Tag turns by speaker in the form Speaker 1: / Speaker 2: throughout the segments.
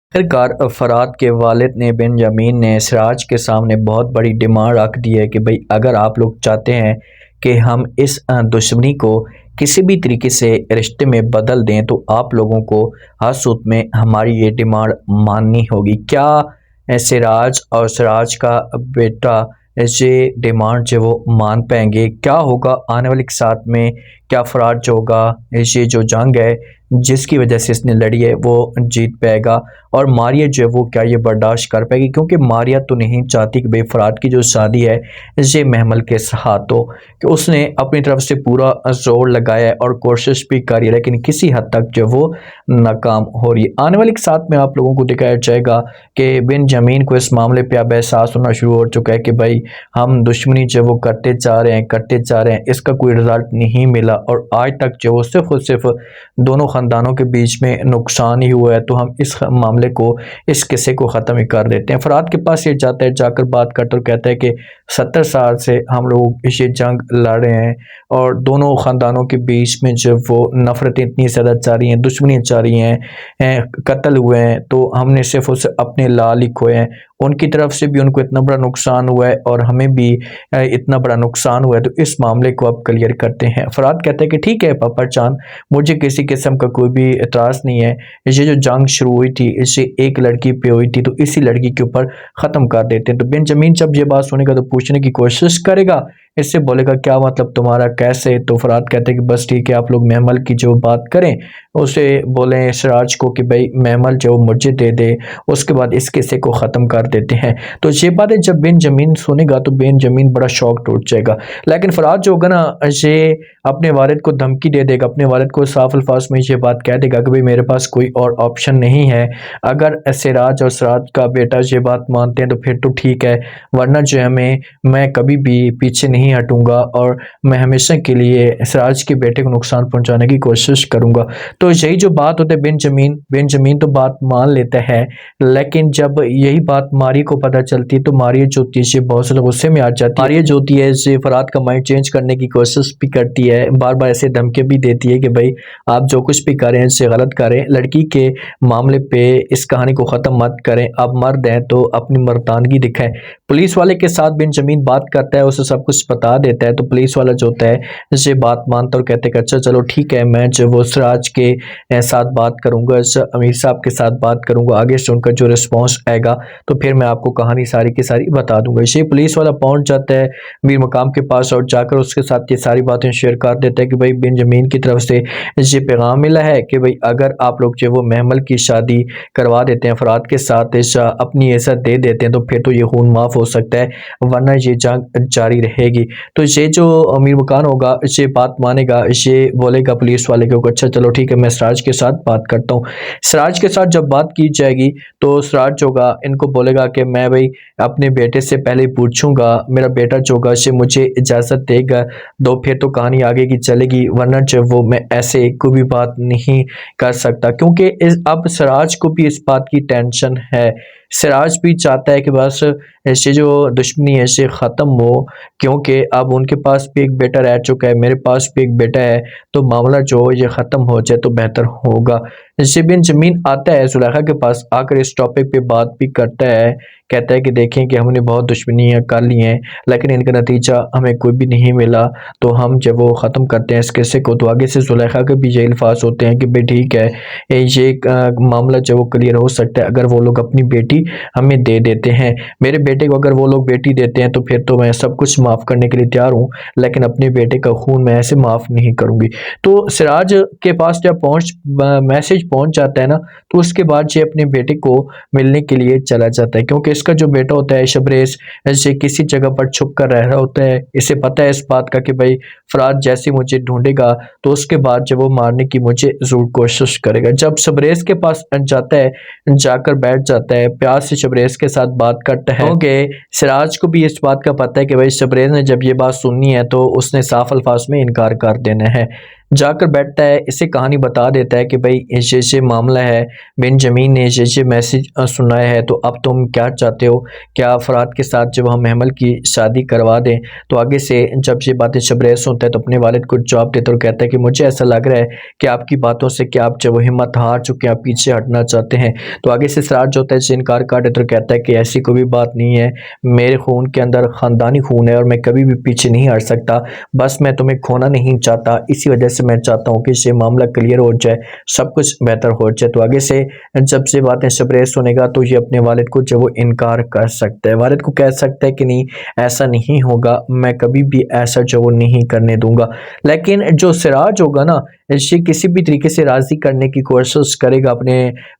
Speaker 1: आखिरकार फराद के वालिद ने बेंजामिन ने सिराज के सामने बहुत बड़ी डिमांड रख दी है कि भाई अगर आप लोग चाहते हैं कि हम इस दुश्मनी को किसी भी तरीके से रिश्ते में बदल दें तो आप लोगों को हर सूरत में हमारी ये डिमांड माननी होगी। क्या सिराज और सिराज का बेटा ये डिमांड जो वो मान पाएंगे? क्या होगा आने वाले के साथ में? क्या फराद जो होगा ये जो जंग है जिसकी वजह से इसने लड़ी है वो जीत पाएगा? और मारिया जो है वो क्या ये बर्दाश्त कर पाएगी? क्योंकि मारिया तो नहीं चाहती कि भाई फराद की जो शादी है ये महमल के साथ हो, कि उसने अपनी तरफ से पूरा जोर लगाया है और कोशिश भी करी है लेकिन किसी हद तक जो वो नाकाम हो रही है। आने वाले के साथ में आप लोगों को दिखाया जाएगा कि बेंजामिन को इस मामले पे अब एहसास होना शुरू हो चुका है कि भाई हम दुश्मनी जो वो करते जा रहे हैं, इसका कोई रिजल्ट नहीं मिला और आज तक जो वो सिर्फ और सिर्फ दोनों ख़ानदानों के बीच में नुकसान ही हुआ है, तो हम इस मामले को, इस किस्से को ख़त्म ही कर देते हैं। फराद के पास ये जाता है, जाकर बात करता और कहता है कि 70 साल से हम लोग ये जंग लड़ रहे हैं और दोनों ख़ानदानों के बीच में जब वो नफ़रतें इतनी ज़्यादा जा रही हैं, दुश्मनियाँ जा रही हैं, कत्ल हुए हैं, तो हमने सिर्फ उसे अपने लाल ही खोए हैं। उनकी तरफ से भी उनको इतना बड़ा नुकसान हुआ है और हमें भी इतना बड़ा नुकसान हुआ है, तो इस मामले को अब क्लियर करते हैं। फराद कहते हैं कि ठीक है पापा चांद, मुझे किसी किस्म का कोई भी एतराज़ नहीं है। ये जो जंग शुरू हुई थी इससे एक लड़की पे हुई थी, तो इसी लड़की के ऊपर ख़त्म कर देते हैं। तो बेंजामिन जब ये बात सुनेगा तो पूछने की कोशिश करेगा, इससे बोलेगा क्या मतलब तुम्हारा, कैसे? तो फराद कहते हैं कि बस ठीक है, आप लोग महमल की जो बात करें उसे बोलें सिराज को कि भाई महमल जो मुझे दे दे, उसके बाद इस किस्से को ख़त्म कर देते हैं। तो ये बातें जब बेंजामिन सुनेगा तो बेंजामिन बड़ा शौक टूट जाएगा। लेकिन फराद जो होगा ना, ये अपने वालिद को धमकी दे देगा, अपने वालिद को साफ अल्फाज में ये बात कह देगा कि भाई मेरे पास कोई और ऑप्शन नहीं है। अगर सिराज और सिराज का बेटा ये बात मानते हैं तो फिर तो ठीक है, वरना जो है मैं कभी भी पीछे नहीं हटूंगा और मैं हमेशा के लिए सिराज के बेटे को नुकसान पहुंचाने की कोशिश करूंगा। तो यही जो बात होता है, बेंजामिन तो बात मान लेता है, लेकिन जब यही बात मारिया को पता चलती है तो मारिया जो होती है बहुत ज़्यादा गुस्से में आ जाती है। मारिया जो होती है फराद का माइंड चेंज करने की कोशिश भी करती है, बार बार ऐसे धमकी भी देती है कि भाई आप जो कुछ भी करें इससे गलत करें, लड़की के मामले पे इस कहानी को ख़त्म मत करें, आप मर्द हैं तो अपनी मर्दानगी दिखाएं। पुलिस वाले के साथ बेंजामिन बात करता है, उसे सब कुछ बता देता है, तो पुलिस वाला जो होता है ये बात मानता और कहते हैं अच्छा चलो ठीक है, मैं जो वो सिराज के साथ बात करूंगा, अमीर साहब के साथ बात करूंगा, आगे से उनका जो रिस्पॉन्स आएगा तो फिर मैं आपको कहानी सारी की सारी बता दूंगा। इसे पुलिस वाला पहुंच जाता है मीर मकाम के पास और जाकर उसके साथ ये सारी बातें शेयर कर देता है कि भाई बेंजामिन की तरफ से ये पैगाम मिला है कि भाई अगर आप लोग जो वो महमल की शादी करवा देते हैं फराद के साथ, अपनी इज्जत दे देते हैं, तो फिर तो ये खून माफ़ हो सकता है, वरना ये जंग जारी रहेगी। तो ये जो अमीर मकान होगा ये बात मानेगा, ये बोलेगा पुलिस वाले को अच्छा चलो ठीक है, मैं सिराज के साथ बात करता हूँ। सिराज के साथ जब बात की जाएगी तो सिराज होगा इनको बोलेगा कि मैं भाई अपने बेटे से पहले पूछूंगा, मेरा बेटा जो होगा से मुझे इजाज़त देगा दो, फिर तो कहानी आगे की चलेगी, वरना जब वो मैं ऐसे कोई भी बात नहीं कर सकता। क्योंकि अब सिराज को भी इस बात की टेंशन है, सिराज भी चाहता है कि बस ऐसे जो दुश्मनी है इसे ख़त्म हो, क्योंकि अब उनके पास भी एक बेटा रह चुका है, मेरे पास भी एक बेटा है, तो मामला जो ये ख़त्म हो जाए तो बेहतर होगा। जैसे बेंजामिन आता है जुलेखा के पास, आकर इस टॉपिक पे बात भी करता है, कहता है कि देखें कि हमने बहुत दुश्मनियाँ कर ली हैं लेकिन इनका नतीजा हमें कोई भी नहीं मिला, तो हम जब वो ख़त्म करते हैं इस किस्से को, तो आगे से जुलेखा के भी यही अल्फाज होते हैं कि भाई ठीक है, ये मामला जो वो क्लियर हो सकता है अगर वो लोग अपनी बेटी हमें दे देते हैं, मेरे बेटे को अगर वो लोग बेटी देते हैं तो फिर तो मैं सब कुछ माफ़ करने के लिए तैयार हूँ, लेकिन अपने बेटे का खून मैं ऐसे माफ़ नहीं करूँगी। तो सिराज के पास जब मैसेज पहुँच जाता है ना, तो उसके बाद ये अपने बेटे को मिलने के लिए चला जाता है, क्योंकि इसका जो बेटा होता है शबरेज ऐसे किसी जगह पर छुप कर रह रहा होता है, इसे पता है इस बात का कि भाई फराद जैसे मुझे ढूंढेगा तो उसके बाद जब वो मारने की मुझे ज़रूर कोशिश करेगा। जब शबरेज के पास जाता है, जाकर बैठ जाता है, प्यार से शबरेज के साथ बात करता है, क्योंकि सिराज को भी इस बात का पता है कि भाई शबरेज ने जब ये बात सुननी है तो उसने साफ अल्फाज में इनकार कर देना है। जाकर बैठता है, इसे कहानी बता देता है कि भाई ये मामला है, बेंजामिन ने ये मैसेज सुनाया है, तो अब तुम क्या चाहते हो, क्या फ़रात के साथ जब हम महमल की शादी करवा दें। तो आगे से जब ये बातें शबरेज़ सुनता है तो अपने वालिद को जवाब देता है और कहता है कि मुझे ऐसा लग रहा है कि आपकी बातों से कि आप जब वो हिम्मत हार चुके हैं, आप पीछे हटना चाहते हैं। तो आगे से सिराज जो होता है इनकार कर देता है और कहता है कि ऐसी कोई भी बात नहीं है, मेरे खून के अंदर ख़ानदानी खून है और मैं कभी भी पीछे नहीं हट सकता, बस मैं तुम्हें खोना नहीं चाहता, इसी वजह से मैं चाहता हूँ कि ये मामला क्लियर हो जाए, सब कुछ बेहतर हो जाए। तो आगे से जब ये बातें शबरेज़ सुनेगा तो ये अपने वालिद को जो वो इनकार कर सकता है, वालिद को कह सकता है कि नहीं, ऐसा नहीं होगा, मैं कभी भी ऐसा जो वो नहीं करने दूंगा। लेकिन जो सिराज होगा ना, ये किसी भी तरीके से राज़ी करने की कोशिश करेगा अपने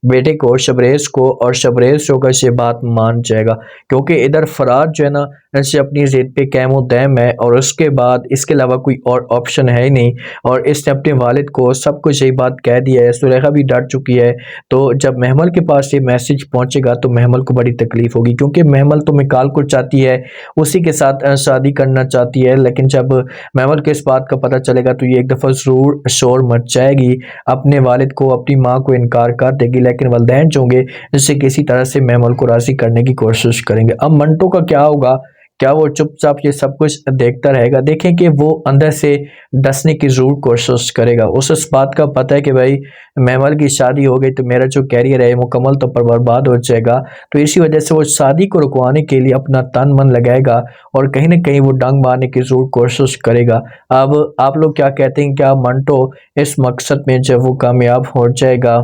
Speaker 1: बेटे को, शबरेज़ को, और शबरेज़ जो होगा ये बात मान जाएगा, क्योंकि इधर फराज जो है ना ये अपनी ज़िद पे कैम व दैम है और उसके बाद इसके अलावा कोई और ऑप्शन है ही नहीं। और इसने अपने वालिद को सब कुछ यही बात कह दिया है, सुलेखा भी डर चुकी है। तो जब महमल के पास ये मैसेज पहुंचेगा तो महमल को बड़ी तकलीफ होगी, क्योंकि महमल तो मिकाल को चाहती है, उसी के साथ शादी करना चाहती है। लेकिन जब महमल को इस बात का पता चलेगा तो ये एक दफ़ा ज़रूर शोर मच जाएगी, अपने वालिद को, अपनी माँ को इनकार कर देगी। लेकिन वालिदैन जो होंगे इससे किसी तरह से महमल को राज़ी करने की कोशिश करेंगे। अब मंटो का क्या होगा, क्या वो चुपचाप ये सब कुछ देखता रहेगा? देखें कि वो अंदर से डसने की ज़रूर कोशिश करेगा। उसे इस बात का पता है कि भाई महमल की शादी हो गई तो मेरा जो कैरियर है मुकम्मल तौर पर बर्बाद हो जाएगा। तो इसी वजह से वो शादी को रुकवाने के लिए अपना तन मन लगाएगा और कहीं न कहीं वो डंग मारने की ज़रूर कोशिश करेगा। अब आप लोग क्या कहते हैं, क्या मंटो इस मकसद में जब वो कामयाब हो जाएगा?